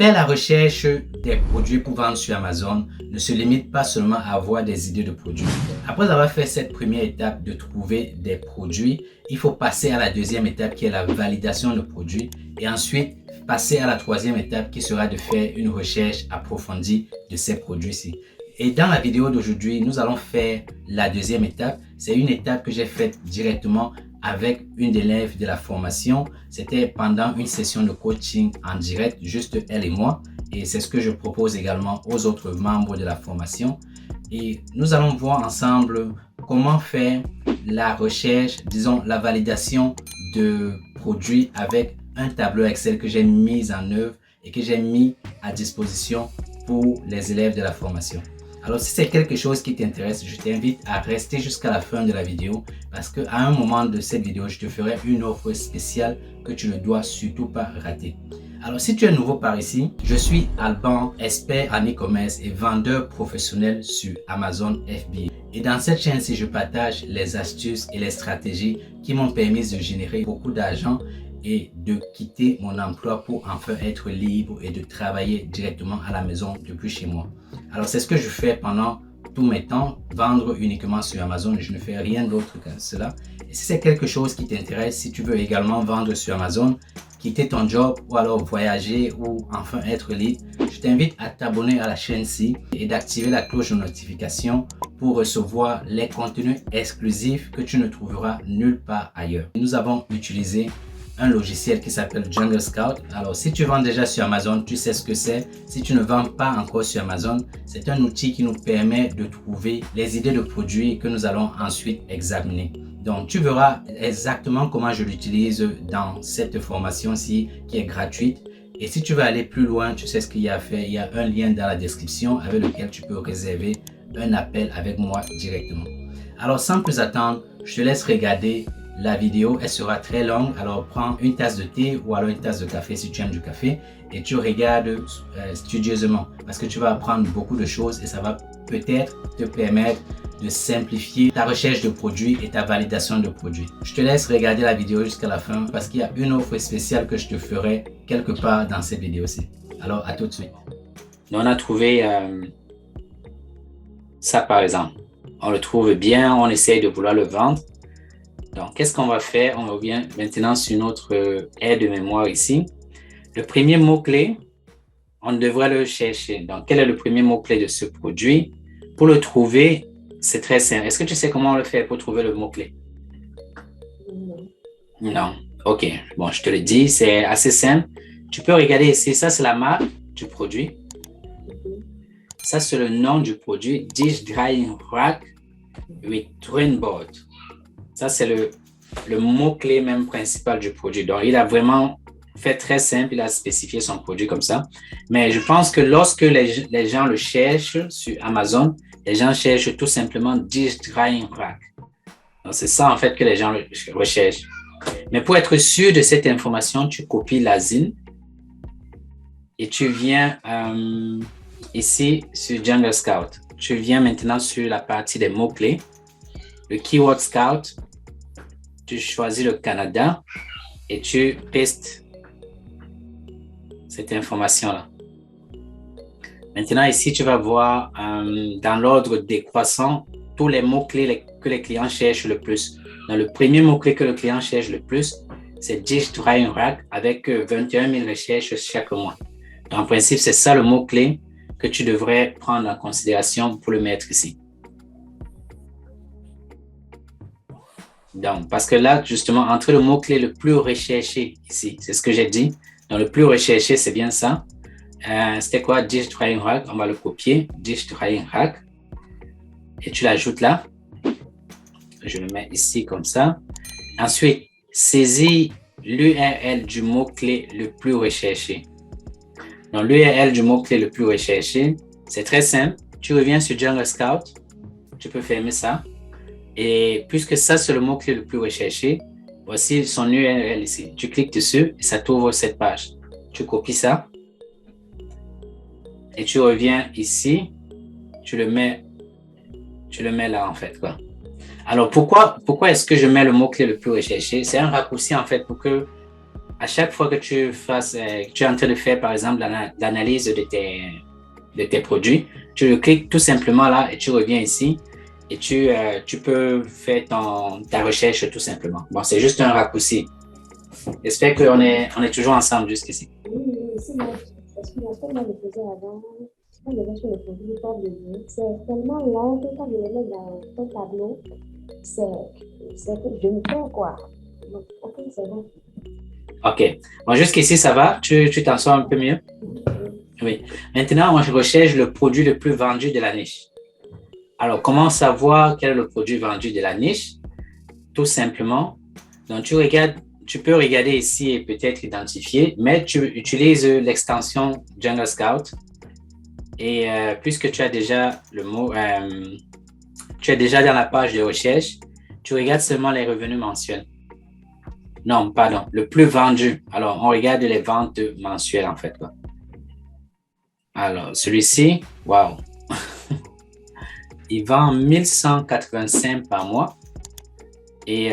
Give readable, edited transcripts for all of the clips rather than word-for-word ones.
Faire la recherche des produits pour vendre sur Amazon ne se limite pas seulement à avoir des idées de produits. Après avoir fait cette première étape de trouver des produits, il faut passer à la deuxième étape qui est la validation de produits et ensuite passer à la troisième étape qui sera de faire une recherche approfondie de ces produits-ci. Et dans la vidéo d'aujourd'hui, nous allons faire la deuxième étape. C'est une étape que j'ai faite directement avec une élève de la formation. C'était pendant une session de coaching en direct, juste elle et moi. Et c'est ce que je propose également aux autres membres de la formation. Et nous allons voir ensemble comment faire la recherche, disons la validation de produits avec un tableau Excel que j'ai mis en œuvre et que j'ai mis à disposition pour les élèves de la formation. Alors, si c'est quelque chose qui t'intéresse, je t'invite à rester jusqu'à la fin de la vidéo parce qu'à un moment de cette vidéo, je te ferai une offre spéciale que tu ne dois surtout pas rater. Alors, si tu es nouveau par ici, je suis Alban, expert en e-commerce et vendeur professionnel sur Amazon FBA. Et dans cette chaîne-ci, je partage les astuces et les stratégies qui m'ont permis de générer beaucoup d'argent et de quitter mon emploi pour enfin être libre et de travailler directement à la maison depuis chez moi. Alors, c'est ce que je fais pendant tous mes temps, vendre uniquement sur Amazon. Je ne fais rien d'autre que cela. Et si c'est quelque chose qui t'intéresse, si tu veux également vendre sur Amazon, quitter ton job ou alors voyager ou enfin être libre, je t'invite à t'abonner à la chaîne-ci et d'activer la cloche de notification pour recevoir les contenus exclusifs que tu ne trouveras nulle part ailleurs. Nous avons utilisé un logiciel qui s'appelle Jungle Scout. Alors, si tu vends déjà sur Amazon, tu sais ce que c'est. Si tu ne vends pas encore sur Amazon, c'est un outil qui nous permet de trouver les idées de produits que nous allons ensuite examiner. Donc, tu verras exactement comment je l'utilise dans cette formation-ci qui est gratuite. Et si tu veux aller plus loin, tu sais ce qu'il y a à faire. Il y a un lien dans la description avec lequel tu peux réserver un appel avec moi directement. Alors, sans plus attendre, je te laisse regarder la vidéo. Elle sera très longue, alors prends une tasse de thé ou alors une tasse de café si tu aimes du café et tu regardes studieusement parce que tu vas apprendre beaucoup de choses et ça va peut-être te permettre de simplifier ta recherche de produits et ta validation de produits. Je te laisse regarder la vidéo jusqu'à la fin parce qu'il y a une offre spéciale que je te ferai quelque part dans cette vidéo-ci. Alors, à tout de suite. On a trouvé ça par exemple. On le trouve bien, on essaye de vouloir le vendre. Donc, qu'est-ce qu'on va faire? On revient maintenant sur notre aire de mémoire ici. Le premier mot-clé, on devrait le chercher. Donc, quel est le premier mot-clé de ce produit? Pour le trouver, c'est très simple. Est-ce que tu sais comment on le fait pour trouver le mot-clé? Non. OK. Bon, je te le dis, c'est assez simple. Tu peux regarder ici, ça c'est la marque du produit. Ça c'est le nom du produit, Dish Drying Rack with Twin Board. Ça, c'est le mot-clé même principal du produit. Donc, il a vraiment fait très simple. Il a spécifié son produit comme ça. Mais je pense que lorsque les gens le cherchent sur Amazon, les gens cherchent tout simplement Dish Drying Rack. Donc, c'est ça, en fait, que les gens recherchent. Mais pour être sûr de cette information, tu copies l'ASIN et tu viens ici sur Jungle Scout. Tu viens maintenant sur la partie des mots-clés. Le Keyword Scout, tu choisis le Canada et tu pastes cette information-là. Maintenant, ici, tu vas voir dans l'ordre décroissant tous les mots-clés que les clients cherchent le plus. Donc, le premier mot-clé que le client cherche le plus, c'est Dish Drying Rack avec 21 000 recherches chaque mois. Donc, en principe, c'est ça le mot-clé que tu devrais prendre en considération pour le mettre ici. Donc, parce que là, justement, entre le mot-clé le plus recherché ici, c'est ce que j'ai dit. Donc, le plus recherché, c'est bien ça. C'était quoi? Dish Drying Rack. On va le copier. Dish Drying Rack. Et tu l'ajoutes là. Je le mets ici comme ça. Ensuite, saisis l'URL du mot-clé le plus recherché. Donc, l'URL du mot-clé le plus recherché, c'est très simple. Tu reviens sur Jungle Scout. Tu peux fermer ça. Et puisque ça, c'est le mot-clé le plus recherché, voici son URL ici. Tu cliques dessus et ça t'ouvre cette page. Tu copies ça et tu reviens ici. Tu le mets là, en fait, quoi. Alors, pourquoi est-ce que je mets le mot-clé le plus recherché? C'est un raccourci, en fait, pour que à chaque fois que tu es en train de faire, par exemple, l'analyse de tes produits, tu le cliques tout simplement là et tu reviens ici et tu peux faire ta recherche tout simplement. Bon, c'est juste un raccourci. J'espère on est toujours ensemble jusqu'ici. Oui, oui, c'est moi. Parce que moi, ce que moi, je faisais avant, quand je vais sur le produit pour le c'est tellement long que quand je le mets dans un tableau, c'est que je me perds, quoi. Donc, ok, c'est bon. OK. Bon, jusqu'ici, ça va? Tu t'en sors un peu mieux? Oui. Maintenant, moi, je recherche le produit le plus vendu de la niche. Alors, comment savoir quel est le produit vendu de la niche? Tout simplement, donc tu peux regarder ici et peut-être identifier, mais tu utilises l'extension Jungle Scout et puisque tu as déjà le mot, tu es déjà dans la page de recherche, tu regardes seulement les revenus mensuels. Non, pardon, le plus vendu. Alors, on regarde les ventes mensuelles en fait, quoi. Alors, celui-ci, wow, il vend 1185 par mois. Et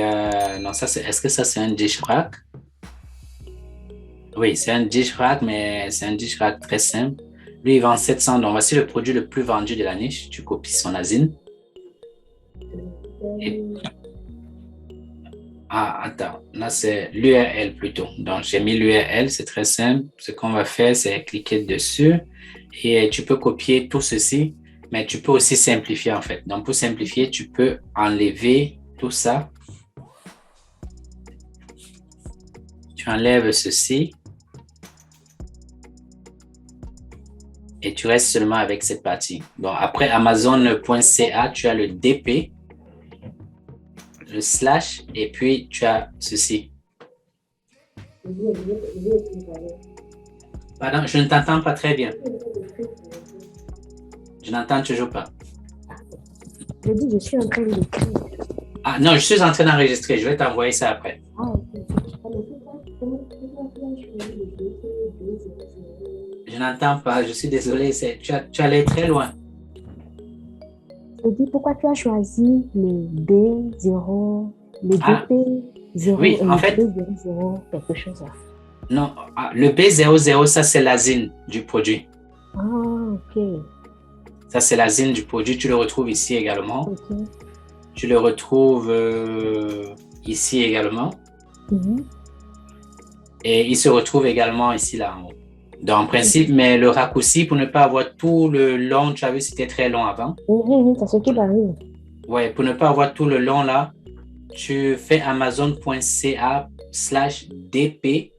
non, est-ce que ça c'est un dish rack? Oui, c'est un dish rack, mais c'est un dish rack très simple. Lui, il vend 700. Donc, voici le produit le plus vendu de la niche. Tu copies son ASIN. Et, attends, là, c'est l'URL plutôt. Donc, j'ai mis l'URL, c'est très simple. Ce qu'on va faire, c'est cliquer dessus et tu peux copier tout ceci, mais tu peux aussi simplifier en fait. Donc, pour simplifier, tu peux enlever tout ça. Tu enlèves ceci. Et tu restes seulement avec cette partie. Donc, après Amazon.ca, tu as le DP, le slash, et puis tu as ceci. Pardon, je ne t'entends pas très bien. Je n'entends toujours pas. Je dis, je suis en train d'écrire. Ah non, je suis en train d'enregistrer. Je vais t'envoyer ça après. Ah, ok. Je n'entends pas. Je suis désolé. Tu allais très loin. Je dis, pourquoi tu as choisi le B0, le DP0 Oui, et en le fait, B00, quelque chose là? non, le B00, ça c'est l'ASIN du produit. Ah, ok. Ça c'est l'ASIN du produit. Tu le retrouves ici également. Ok. Tu le retrouves ici également. Mhm. Et il se retrouve également ici, là, en haut. Donc, en principe, mais le raccourci, pour ne pas avoir tout le long, tu as vu, c'était très long avant. Oui, c'est ce qui m'arrive. Ouais, pour ne pas avoir tout le long, là, tu fais amazon.ca/dp/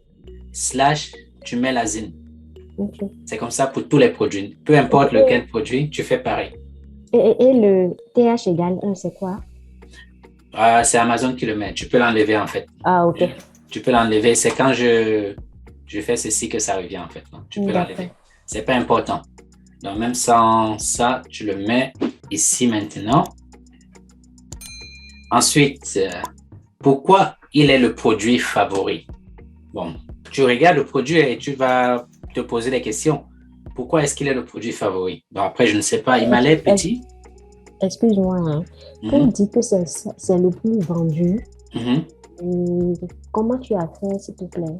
tu mets la zine. Okay. C'est comme ça pour tous les produits. Peu importe lequel produit, tu fais pareil. Et le TH égale 1, c'est quoi? C'est Amazon qui le met. Tu peux l'enlever, en fait. Ah, ok. Tu peux l'enlever. C'est quand je fais ceci que ça revient, en fait. Donc, tu peux l'enlever. C'est pas important. Donc, même sans ça, tu le mets ici maintenant. Ensuite, pourquoi il est le produit favori? Bon, tu regardes le produit et tu vas te poser des questions. Pourquoi est-ce qu'il est le produit favori? Donc, après, je ne sais pas. Il m'a l'air petit. Excuse-moi, hein. Quand on dit que c'est le plus vendu, comment tu as fait, s'il te plaît?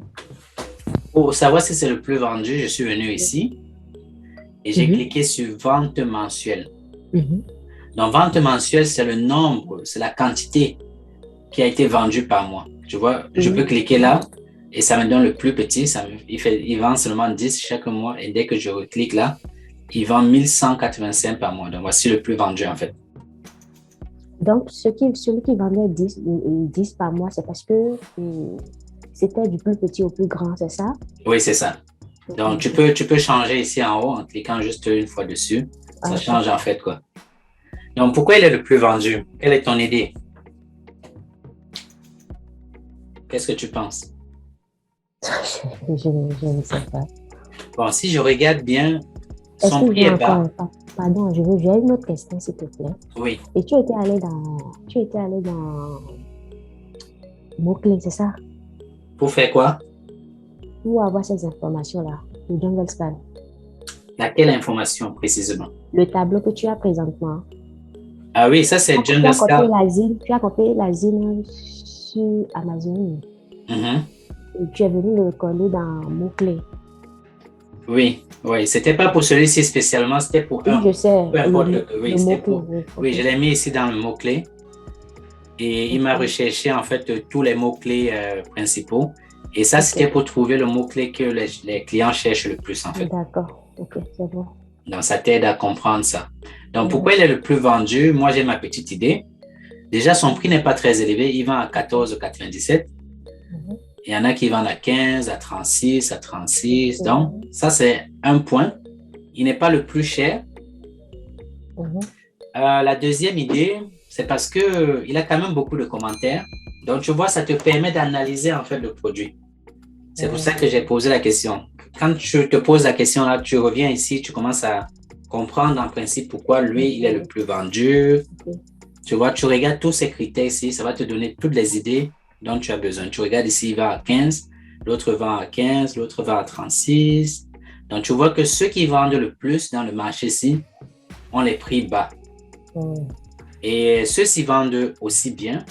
Pour savoir si c'est le plus vendu, je suis venu ici et j'ai cliqué sur vente mensuelle. Donc, vente mensuelle, c'est le nombre, c'est la quantité qui a été vendue par mois. Tu vois, je peux cliquer là et ça me donne le plus petit. Il vend seulement 10 chaque mois et dès que je reclique là, il vend 1185 par mois. Donc, voici le plus vendu en fait. Donc, celui qui vendait 10 par mois, c'est parce que c'était du plus petit au plus grand, c'est ça? Oui, c'est ça. Donc, tu peux changer ici en haut en cliquant juste une fois dessus. Ça change en fait quoi. Donc, pourquoi il est le plus vendu? Quelle est ton idée? Qu'est-ce que tu penses? Je ne sais pas. Bon, si je regarde bien, son prix est bas. Pardon, j'ai une autre question, s'il te plaît. Oui. Et tu étais allé dans mots-clés, c'est ça? Pour faire quoi? Pour avoir ces informations-là, le Jungle Scout. Laquelle information précisément? Le tableau que tu as présentement. Ah oui, ça c'est Jungle Scout. Tu as copié la zine sur Amazon. tu es venu le coller dans mots-clés. Oui, oui. C'était pas pour celui-ci spécialement, c'était pour Oui, un. je sais, Peu importe oui, le c'était mot-clé. pour. Oui, Oui, je ok. l'ai mis ici dans le mot-clé. Et il m'a Ok, recherché en fait tous les mots-clés principaux. Et ça, ok. c'était pour trouver le mot-clé que les clients cherchent le plus en fait. D'accord. Ok, c'est bon. Donc, ça t'aide à comprendre ça. Donc, pourquoi Mhm, il est le plus vendu? Moi, j'ai ma petite idée. Déjà, son prix n'est pas très élevé. Il vend à 14,97. mhm, Il y en a qui vendent à 15, à 36, à 36. Donc, mhm, ça, c'est un point. Il n'est pas le plus cher. mhm. La deuxième idée, c'est parce que il a quand même beaucoup de commentaires. Donc, tu vois, ça te permet d'analyser en fait le produit. C'est pour ça que j'ai posé la question. Quand tu te poses la question là, tu reviens ici, tu commences à comprendre en principe pourquoi lui, il est le plus vendu. Ok. Tu vois, tu regardes tous ces critères ici, ça va te donner toutes les idées dont tu as besoin. Tu regardes ici, il va à 15, l'autre vend à 15, l'autre va à 36. Donc, tu vois que ceux qui vendent le plus dans le marché ici ont les prix bas. Mhm, Et ceux-ci vendent aussi bien.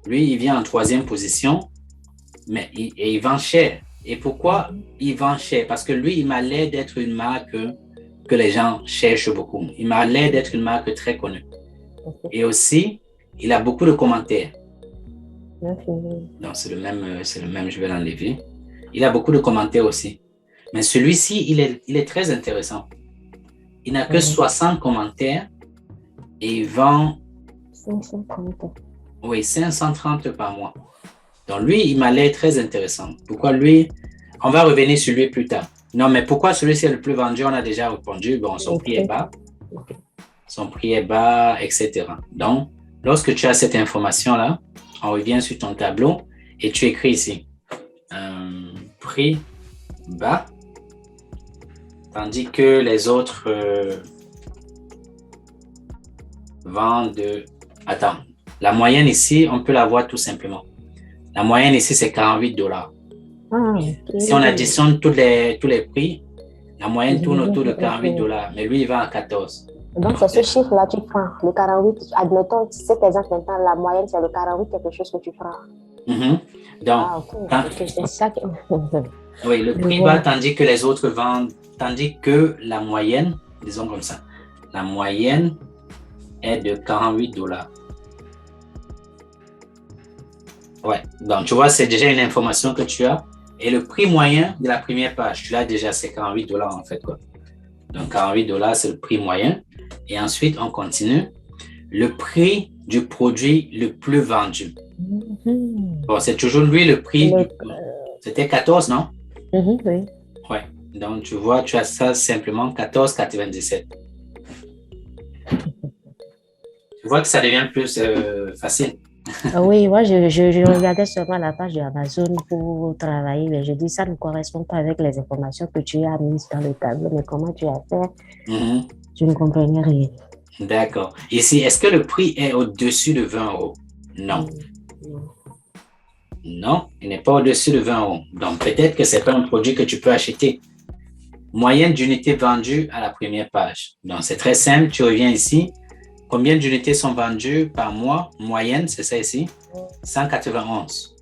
Lui, il vient en troisième position, mais il vend cher. Et pourquoi mhm. il vend cher? Parce que lui, il m'a l'air d'être une marque que les gens cherchent beaucoup. Il m'a l'air d'être une marque très connue. Ok. Et aussi, il a beaucoup de commentaires. Merci. Donc, c'est le même, je vais l'enlever. Il a beaucoup de commentaires aussi. Mais celui-ci, il est très intéressant. Il n'a que Mhm. 60 commentaires et il vend, 530. oui, 530 par mois. Donc, lui, il m'a l'air très intéressant. Pourquoi lui? On va revenir sur lui plus tard. Non, mais pourquoi celui-ci est le plus vendu? On a déjà répondu. Bon, son prix est Ok. bas. Son prix est bas, etc. Donc, lorsque tu as cette information-là, on revient sur ton tableau et tu écris ici prix bas, tandis que les autres vendent. Attends, la moyenne ici, on peut la voir tout simplement. La moyenne ici, c'est 48 $. Ah, ok. Si on additionne tous les prix, la moyenne tourne autour de Ok. 48 $, mais lui, il vend à 14. Donc, c'est ce chiffre-là que tu prends, le 48. Admettons, cet exemple maintenant, la moyenne, c'est le 48 quelque chose que tu prends. Mhm. Donc, Ah, ok. quand, Ok, c'est ça que. oui, le Je prix bas, vois. tandis que les autres vendent, tandis que la moyenne, disons comme ça, la moyenne est de 48 $. Ouais, donc tu vois, c'est déjà une information que tu as. Et le prix moyen de la première page, tu l'as déjà, c'est 48 $ en fait, quoi. Donc 48 $, c'est le prix moyen. Et ensuite, on continue. Le prix du produit le plus vendu. Mhm. Bon, c'est toujours lui le prix Le- du. C'était 14, non? Oui. Ouais. Donc, tu vois, tu as ça simplement 14,97. Tu vois que ça devient plus facile. Ah oui, moi, je regardais seulement la page de Amazon pour travailler, mais je dis ça ne correspond pas avec les informations que tu as mises dans le tableau, mais comment tu as fait, Mhm. je ne comprenais rien. D'accord. Ici, est-ce que le prix est au-dessus de 20 €? Non. Non. Non, il n'est pas au-dessus de 20 €. Donc, peut-être que ce n'est pas un produit que tu peux acheter. Moyenne d'unités vendues à la première page. Donc, c'est très simple. Tu reviens ici. Combien d'unités sont vendues par mois? Moyenne, c'est ça ici. 191.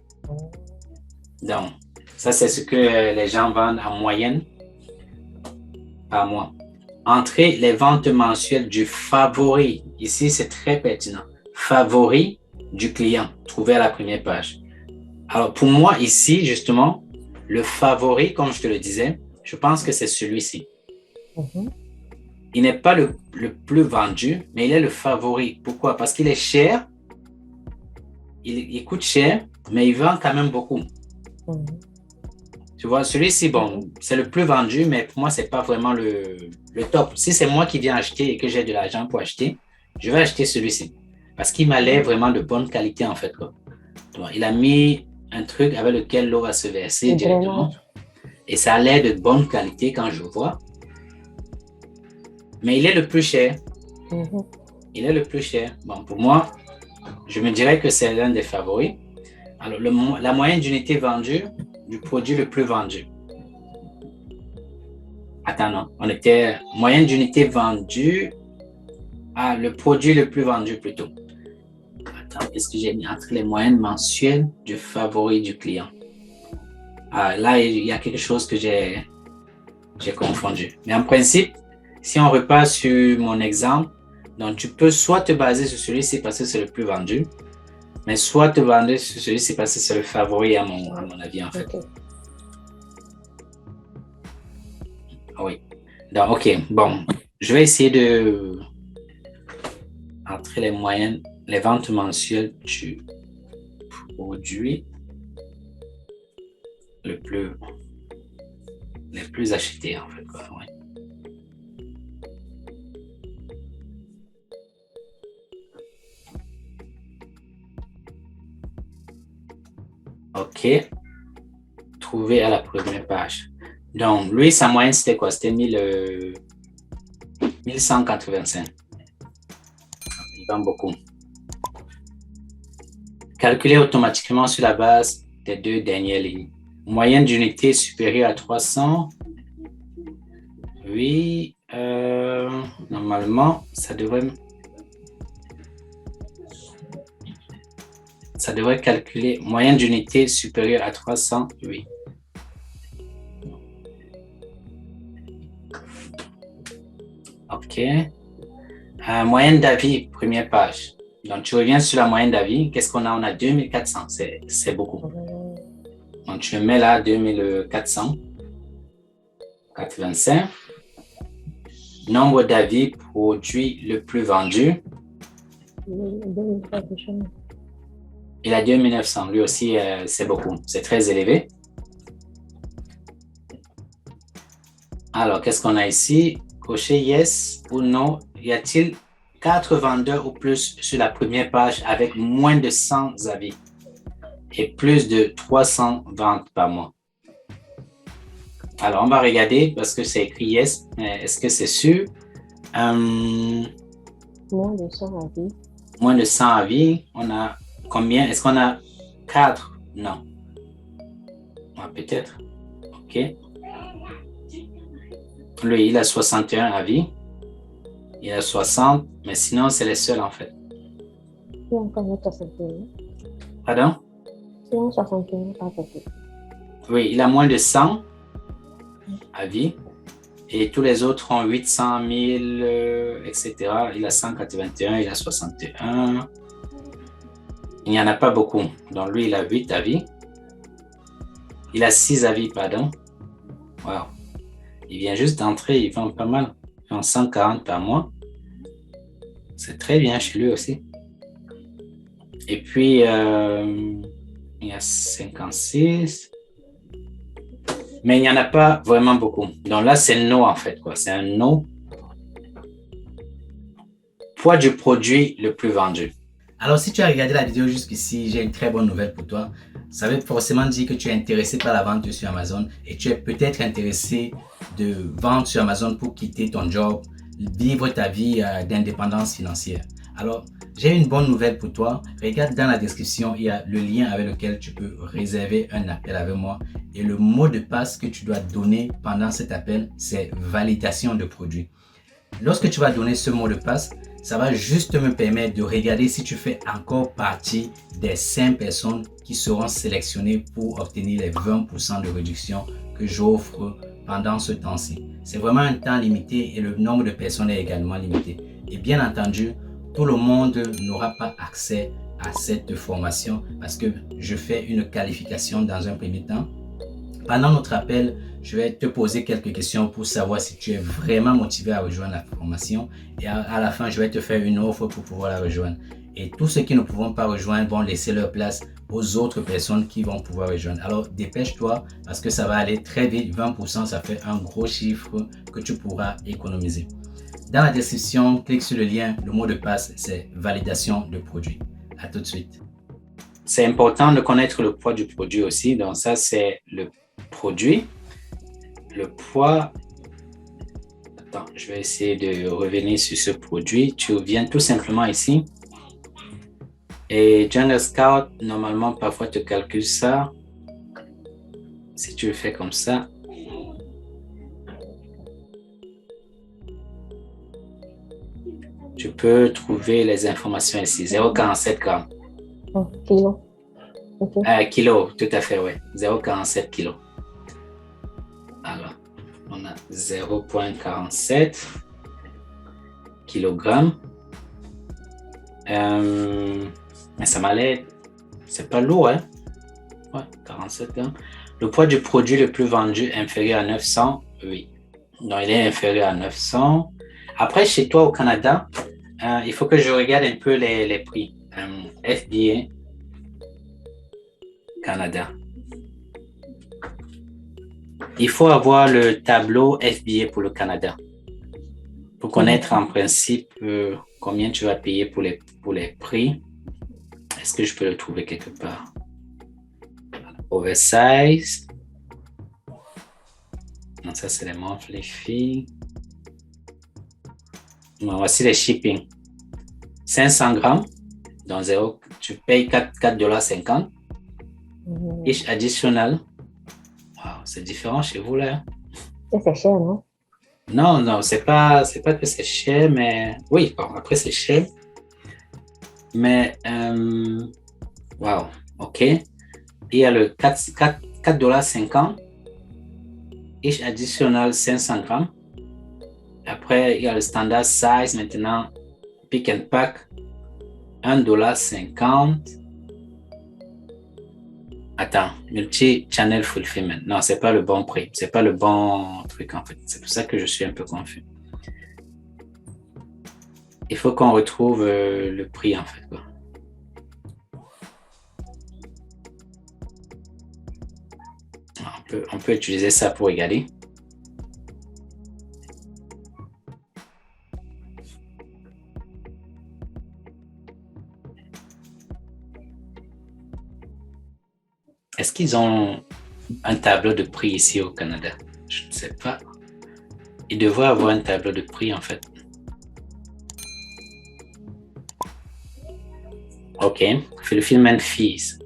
Donc, ça, c'est ce que les gens vendent en moyenne par mois. Entrez les ventes mensuelles du favori. Ici, c'est très pertinent. Favori du client, trouvé à la première page. Alors, pour moi, ici, justement, le favori, comme je te le disais, je pense que c'est celui-ci. Mhm. Il n'est pas le plus vendu, mais il est le favori. Pourquoi? Parce qu'il est cher, il coûte cher, mais il vend quand même beaucoup. Mhm. Tu vois, celui-ci, bon, c'est le plus vendu, mais pour moi, ce n'est pas vraiment le top. Si c'est moi qui viens acheter et que j'ai de l'argent pour acheter, je vais acheter celui-ci. Parce qu'il m'a l'air vraiment de bonne qualité, en fait, quoi. Donc, il a mis un truc avec lequel l'eau va se verser Le directement. drainage. Et ça a l'air de bonne qualité quand je vois. Mais il est le plus cher. Mhm. Il est le plus cher. Bon, pour moi, je me dirais que c'est l'un des favoris. Alors, la moyenne d'unités vendues du produit le plus vendu. Attends, non. On était moyenne d'unités vendues. Ah, le produit le plus vendu plutôt. Attends, qu'est-ce que j'ai mis entre les moyennes mensuelles du favori du client? Ah, là, il y a quelque chose que j'ai confondu. Mais en principe, si on repart sur mon exemple, donc tu peux soit te baser sur celui-ci parce que c'est le plus vendu, mais soit te baser sur celui-ci parce que c'est le favori à mon avis, en fait. Ok. Oui. Donc, OK. Bon, je vais essayer de entrer les moyennes, les ventes mensuelles du produit les plus achetés, en fait, quoi. Ouais. OK. Trouver à la première page. Donc, lui, sa moyenne, c'était quoi? C'était 1185. Il vend beaucoup. Calculer automatiquement sur la base des deux dernières lignes. Moyenne d'unité supérieure à 300. Oui, normalement, ça devrait calculer moyenne d'unité supérieure à 300. Oui. OK. Moyenne d'avis, première page. Donc, tu reviens sur la moyenne d'avis. Qu'est-ce qu'on a? On a 2400. C'est beaucoup. Donc, tu le mets là, 2485. Nombre d'avis produits le plus vendu. Il a 2900. Lui aussi, c'est beaucoup. C'est très élevé. Alors, qu'est-ce qu'on a ici? Cocher yes ou non. Y a-t-il 4 vendeurs ou plus sur la première page avec moins de 100 avis et plus de 300 ventes par mois? Alors, on va regarder parce que c'est écrit yes, mais est-ce que c'est sûr? Moins de 100 avis. Moins de 100 avis. On a combien? Est-ce qu'on a 4? Non. Ah, peut-être. OK. Lui, il a 61 avis. Il a 60, mais sinon, c'est les seuls en fait. Il y a encore 61. Pardon? Il y a 61, pas beaucoup. Oui, il a moins de 100 avis. Et tous les autres ont 800 000, etc. Il a 181, il a 61. Il n'y en a pas beaucoup. Donc, lui, il a 8 avis. Il a 6 avis, pardon. Wow. Il vient juste d'entrer, il vend pas mal. Il vend 140 par mois. C'est très bien chez lui aussi. Et puis, il y a 56. Mais il n'y en a pas vraiment beaucoup. Donc là, c'est no en fait, quoi. C'est un no. Poids du produit le plus vendu. Alors, si tu as regardé la vidéo jusqu'ici, j'ai une très bonne nouvelle pour toi. Ça veut forcément dire que tu es intéressé par la vente sur Amazon et tu es peut-être intéressé de vendre sur Amazon pour quitter ton job, vivre ta vie d'indépendance financière. Alors, j'ai une bonne nouvelle pour toi. Regarde dans la description, il y a le lien avec lequel tu peux réserver un appel avec moi. Et le mot de passe que tu dois donner pendant cet appel, c'est validation de produit. Lorsque tu vas donner ce mot de passe, ça va juste me permettre de regarder si tu fais encore partie des 5 personnes qui seront sélectionnées pour obtenir les 20% de réduction que j'offre pendant ce temps-ci. C'est vraiment un temps limité et le nombre de personnes est également limité. Et bien entendu, tout le monde n'aura pas accès à cette formation parce que je fais une qualification dans un premier temps. Pendant notre appel, je vais te poser quelques questions pour savoir si tu es vraiment motivé à rejoindre la formation. Et à la fin, je vais te faire une offre pour pouvoir la rejoindre. Et tous ceux qui ne pourront pas rejoindre vont laisser leur place aux autres personnes qui vont pouvoir rejoindre. Alors, dépêche-toi parce que ça va aller très vite. 20%, ça fait un gros chiffre que tu pourras économiser. Dans la description, clique sur le lien. Le mot de passe, c'est validation de produit. À tout de suite. C'est important de connaître le poids du produit aussi. Donc ça, c'est le produit. Le poids. Attends, je vais essayer de revenir sur ce produit. Tu viens tout simplement ici. Et Jungle Scout, normalement, parfois te calcule ça. Si tu le fais comme ça. Tu peux trouver les informations ici. 0,47 grammes. Oh, kilo. Okay. Kilo, tout à fait, oui. 0,47 kg. 0,47 kg. Mais ça m'allait, c'est pas lourd, hein? Ouais, 47 grammes. Le poids du produit le plus vendu inférieur à 900, oui. Non, il est inférieur à 900. Après, chez toi au Canada, il faut que je regarde un peu les prix. FBA Canada. Il faut avoir le tableau FBA pour le Canada pour connaître en principe combien tu vas payer pour les prix. Est-ce que je peux le trouver quelque part? Oversize. Non, ça, c'est les monthly fees. Bon, voici les shipping. 500 grammes, donc tu payes 4,50 $. Each additional. Wow, c'est différent chez vous, là. C'est cher, non? Non, c'est pas que c'est cher, mais oui, bon, après, c'est cher. Mais, wow, OK. Il y a le 4,50 $, each additional 500 grammes. Après, il y a le standard size maintenant, pick and pack, $1,50 $. Attends, multi-channel fulfillment. Non, c'est pas le bon prix. C'est pas le bon truc, en fait. C'est pour ça que je suis un peu confus. Il faut qu'on retrouve le prix, en fait, quoi. On peut utiliser ça pour regarder. Est-ce qu'ils ont un tableau de prix ici au Canada? Je ne sais pas. Ils devraient avoir un tableau de prix, en fait. OK. Fulfillment fees.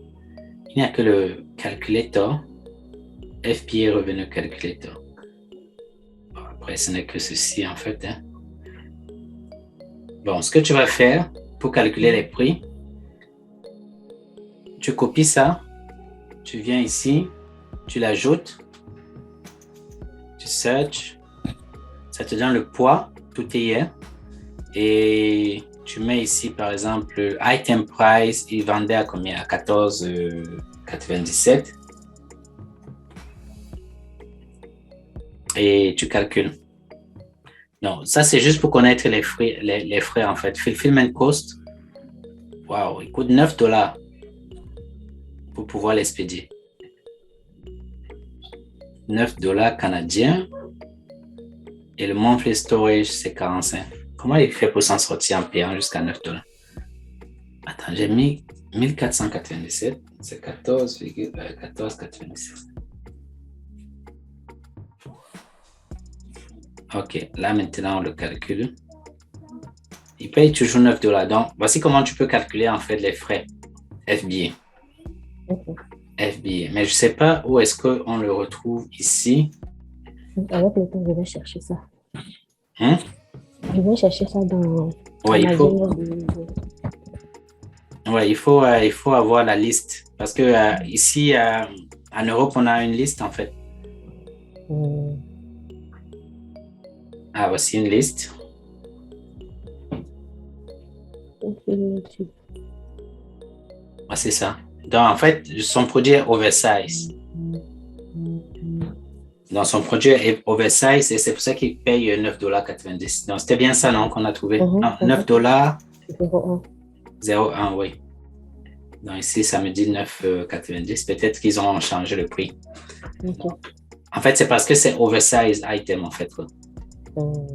Il n'y a que le calculator. FBA Revenue Calculator. Bon, après, ce n'est que ceci, en fait. Hein. Bon, ce que tu vas faire pour calculer les prix, tu copies ça, tu viens ici, tu l'ajoutes, tu search, ça te donne le poids, tout est hier, et tu mets ici, par exemple, item price, il vendait à combien? À 14,97. Et tu calcules. Non, ça c'est juste pour connaître les frais en fait. Fulfillment cost, wow, il coûte 9 $ pour pouvoir l'expédier. 9 $ canadiens. Et le monthly storage, c'est 45. Comment il fait pour s'en sortir en payant jusqu'à 9 $? Attends, j'ai mis 1497, c'est 14,97. OK, là maintenant on le calcule. Il paye toujours 9 $. Donc, voici comment tu peux calculer en fait les frais FBA. Okay. FBA. Mais je ne sais pas où est-ce qu'on le retrouve ici. Avec le temps, je vais chercher ça. Je vais chercher ça dans... Ouais, il faut avoir la liste. Parce que ici, en Europe, on a une liste en fait. Ah, voici une liste. Ah, c'est ça. Donc, en fait, son produit est oversize. Donc, son produit est oversize et c'est pour ça qu'il paye 9,90 $. Donc, c'était bien ça, non, qu'on a trouvé? Non, 9 $. 0,1, oui. Donc, ici, ça me dit 9,90 $. Peut-être qu'ils ont changé le prix. Okay. En fait, c'est parce que c'est oversize item, en fait. Donc,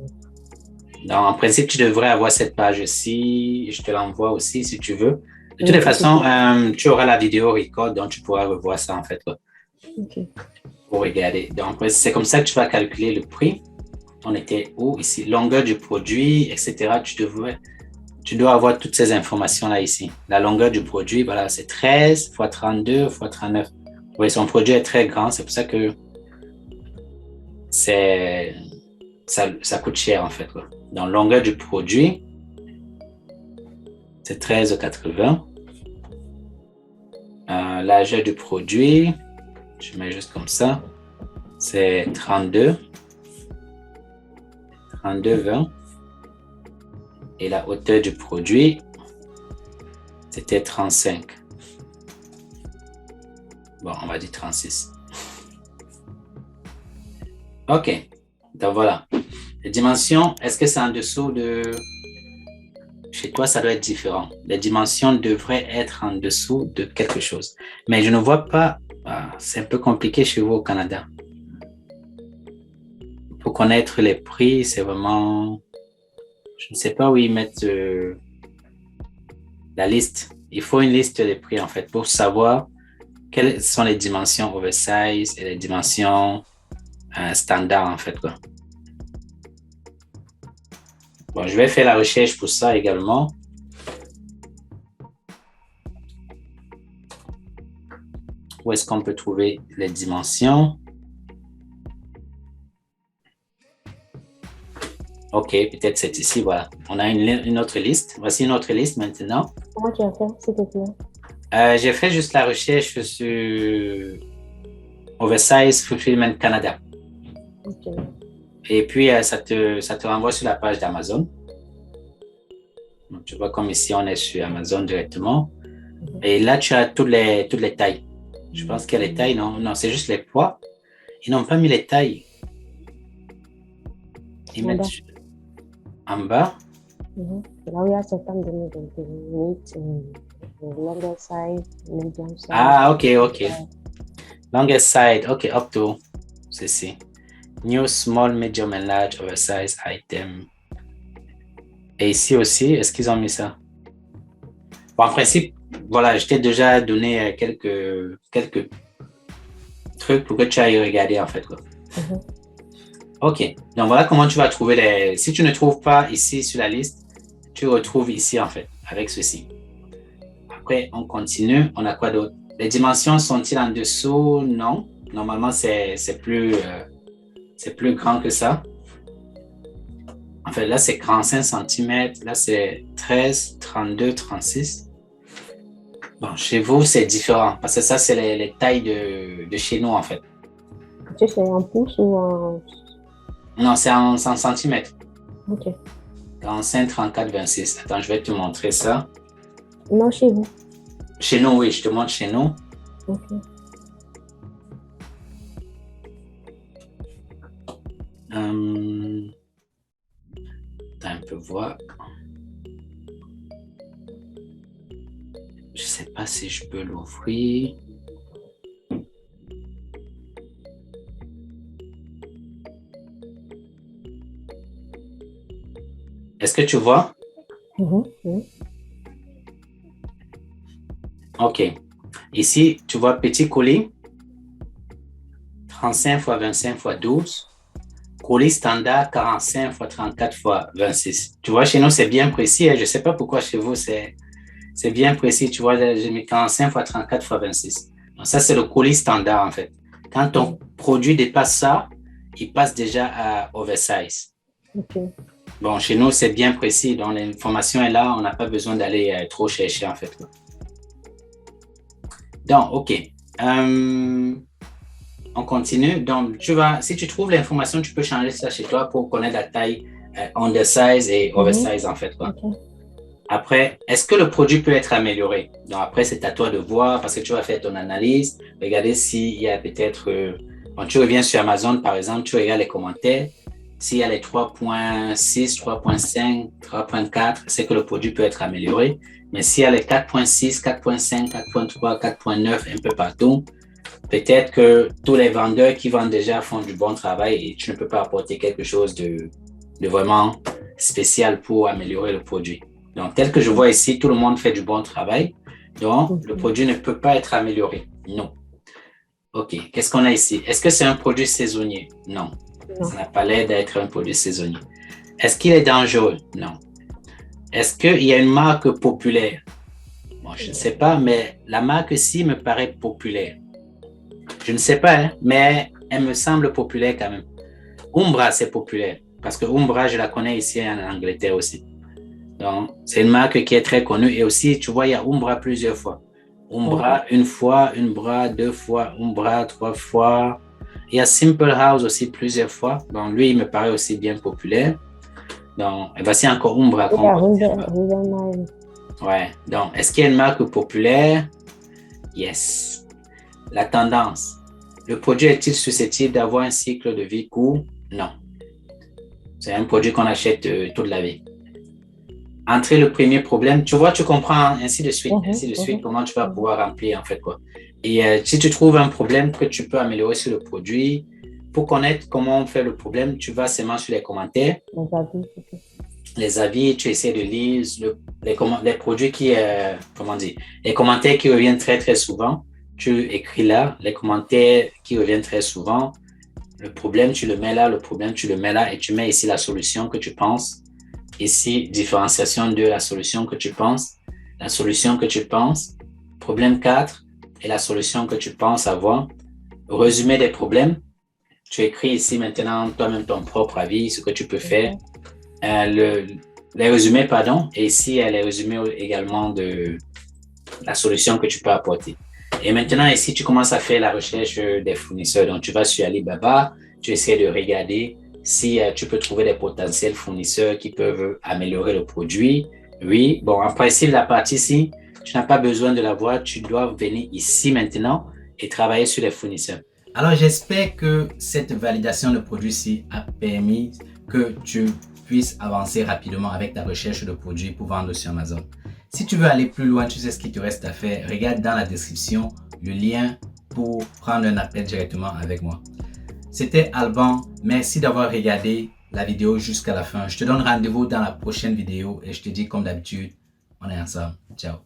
en principe, tu devrais avoir cette page-ci. Je te l'envoie aussi, si tu veux. De toutes les façons, tu auras la vidéo record, donc tu pourras revoir ça, en fait. Okay. Pour regarder. Donc, c'est comme ça que tu vas calculer le prix. On était où ici? Longueur du produit, etc. Tu dois avoir toutes ces informations-là ici. La longueur du produit, voilà, c'est 13 x 32 x 39. Oui, son produit est très grand. C'est pour ça que ça coûte cher, en fait. Quoi. Donc, longueur du produit, c'est 13,80. Largeur du produit, je mets juste comme ça, c'est 32. 32,20. Et la hauteur du produit, c'était 35. Bon, on va dire 36. OK. Donc voilà. Les dimensions, est-ce que c'est en dessous de... Chez toi, ça doit être différent. Les dimensions devraient être en dessous de quelque chose. Mais je ne vois pas... Ah, c'est un peu compliqué chez vous au Canada. Pour connaître les prix, c'est vraiment... Je ne sais pas où ils mettent la liste. Il faut une liste des prix, en fait, pour savoir quelles sont les dimensions oversize et les dimensions standard, en fait, quoi. Bon, je vais faire la recherche pour ça également. Où est-ce qu'on peut trouver les dimensions? OK, peut-être c'est ici, voilà. On a une autre liste. Voici une autre liste maintenant. Comment tu as fait, s'il te plaît? J'ai fait juste la recherche sur Oversize Fulfillment Canada. OK. Et puis, ça te renvoie sur la page d'Amazon. Donc, tu vois comme ici, on est sur Amazon directement. Et là, tu as toutes les tailles. Je pense qu'il y a les tailles. Non, c'est juste les poids. Ils n'ont pas mis les tailles. Ils mettent en bas. C'est là où il y a septembre 2028, longer size, medium size. Ah, OK. Longer side, OK, up to ceci. New, small, medium and large, oversize item. Et ici aussi, est-ce qu'ils ont mis ça? Bon, en principe, voilà, je t'ai déjà donné quelques trucs pour que tu ailles regarder, en fait, quoi. OK. Donc, voilà comment tu vas trouver les... Si tu ne trouves pas ici sur la liste, tu retrouves ici, en fait, avec ceci. Après, on continue. On a quoi d'autre? Les dimensions sont-ils en dessous? Non. Normalement, c'est plus grand que ça. En fait, là, c'est 45 cm. Là, c'est 13, 32, 36. Bon, chez vous, c'est différent. Parce que ça, c'est les tailles de chez nous, en fait. Tu sais, en pouces ou en... Non, c'est en centimètres. OK. 45, 34, 26. Attends, je vais te montrer ça. Non, chez vous. Chez nous, oui, je te montre chez nous. OK. Un peu voir. Je ne sais pas si je peux l'ouvrir. Est-ce que tu vois? OK. Ici, tu vois petit colis. 35 x 25 x 12. Colis standard 45 x 34 x 26. Tu vois, chez nous, c'est bien précis. Je ne sais pas pourquoi chez vous, c'est bien précis. Tu vois, j'ai mis 45 x 34 x 26. Donc, ça, c'est le colis standard, en fait. Quand ton produit dépasse ça, il passe déjà à oversize. OK. Bon, chez nous, c'est bien précis. Donc, l'information est là. On n'a pas besoin d'aller trop chercher, en fait. Donc, OK. On continue. Donc, si tu trouves l'information, tu peux changer ça chez toi pour connaître la taille undersize et oversize, en fait, quoi. Okay. Après, est-ce que le produit peut être amélioré? Donc, après, c'est à toi de voir parce que tu vas faire ton analyse. Regardez s'il y a peut-être... quand tu reviens sur Amazon, par exemple, tu regardes les commentaires. S'il y a les 3.6, 3.5, 3.4, c'est que le produit peut être amélioré. Mais s'il y a les 4.6, 4.5, 4.3, 4.9, un peu partout, peut-être que tous les vendeurs qui vendent déjà font du bon travail et tu ne peux pas apporter quelque chose de vraiment spécial pour améliorer le produit. Donc, tel que je vois ici, tout le monde fait du bon travail. Donc, le produit ne peut pas être amélioré. Non. OK. Qu'est-ce qu'on a ici? Est-ce que c'est un produit saisonnier? Non. Ça n'a pas l'air d'être un produit saisonnier. Est-ce qu'il est dangereux? Non. Est-ce qu'il y a une marque populaire? Bon, je ne sais pas, mais la marque-ci me paraît populaire. Je ne sais pas, hein, mais elle me semble populaire quand même. Umbra, c'est populaire. Parce que Umbra, je la connais ici en Angleterre aussi. Donc, c'est une marque qui est très connue. Et aussi, tu vois, il y a Umbra plusieurs fois. Umbra, une fois, Umbra, deux fois, Umbra, trois fois. Il y a Simple House aussi plusieurs fois. Donc, lui, il me paraît aussi bien populaire. Donc, voici encore Umbra qu'on Yeah, retient. River Nile. Ouais. Donc, est-ce qu'il y a une marque populaire? Yes. La tendance. Le produit est-il susceptible d'avoir un cycle de vie court? Non. C'est un produit qu'on achète toute la vie. Entrer le premier problème, tu vois, tu comprends, ainsi de suite, comment tu vas pouvoir remplir, en fait, quoi. Et si tu trouves un problème que tu peux améliorer sur le produit, pour connaître comment on fait le problème, tu vas seulement sur les commentaires, les avis, tu essaies de lire les produits qui, comment dire, les commentaires qui reviennent très, très souvent, tu écris là, les commentaires qui reviennent très souvent, le problème, tu le mets là, le problème, tu le mets là, et tu mets ici la solution que tu penses. Ici, différenciation de la solution que tu penses, la solution que tu penses, problème 4 et la solution que tu penses avoir. Résumé des problèmes, tu écris ici maintenant toi-même ton propre avis, ce que tu peux faire. Les résumés, pardon, et ici, les résumés également de la solution que tu peux apporter. Et maintenant, ici, tu commences à faire la recherche des fournisseurs. Donc, tu vas sur Alibaba, tu essaies de regarder si tu peux trouver des potentiels fournisseurs qui peuvent améliorer le produit. Oui, bon, en principe, la partie ici, tu n'as pas besoin de la voir, tu dois venir ici maintenant et travailler sur les fournisseurs. Alors, j'espère que cette validation de produit-ci a permis que tu puisses avancer rapidement avec ta recherche de produits pour vendre sur Amazon. Si tu veux aller plus loin, tu sais ce qu'il te reste à faire. Regarde dans la description le lien pour prendre un appel directement avec moi. C'était Alban. Merci d'avoir regardé la vidéo jusqu'à la fin. Je te donne rendez-vous dans la prochaine vidéo et je te dis comme d'habitude, on est ensemble. Ciao.